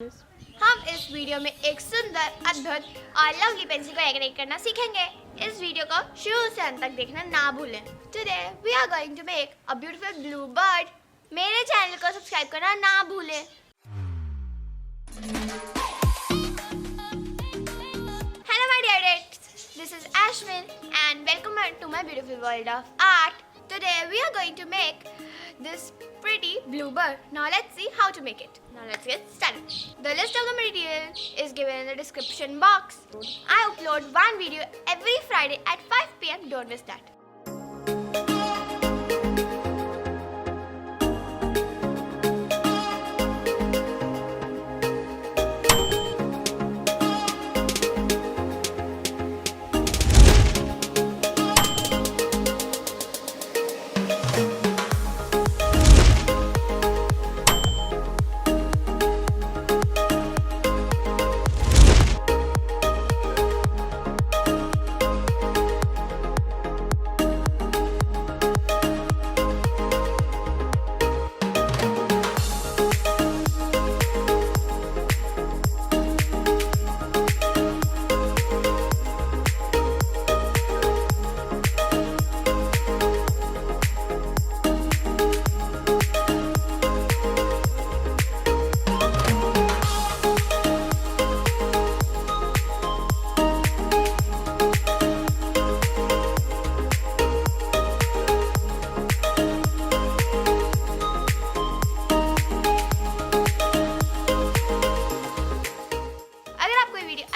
हम इस वीडियो में एक सुंदर, अद्भुत और लवली पेंसिल को डेकोरेट करना सीखेंगे। इस वीडियो को शुरू से अंत तक देखना ना भूलें। Today we are going to make a beautiful blue bird. मेरे चैनल को सब्सक्राइब करना ना भूलें। Hello my dear kids, this is Aishmin and welcome to my beautiful world of art. Today we are going to make this pretty blue bird. Now let's see how to make it. Now let's get started. The list of the material is given in the description box. I upload one video every Friday at 5 PM. Don't miss that.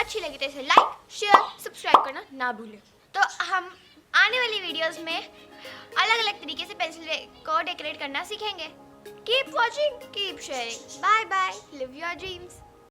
अच्छी लगी तो इसे like, share, subscribe करना ना भूलें। तो हम आने वाली वीडियोस में अलग अलग तरीके से पेंसिल को डेकोरेट करना सीखेंगे। Keep watching, keep sharing. Bye bye, live your dreams.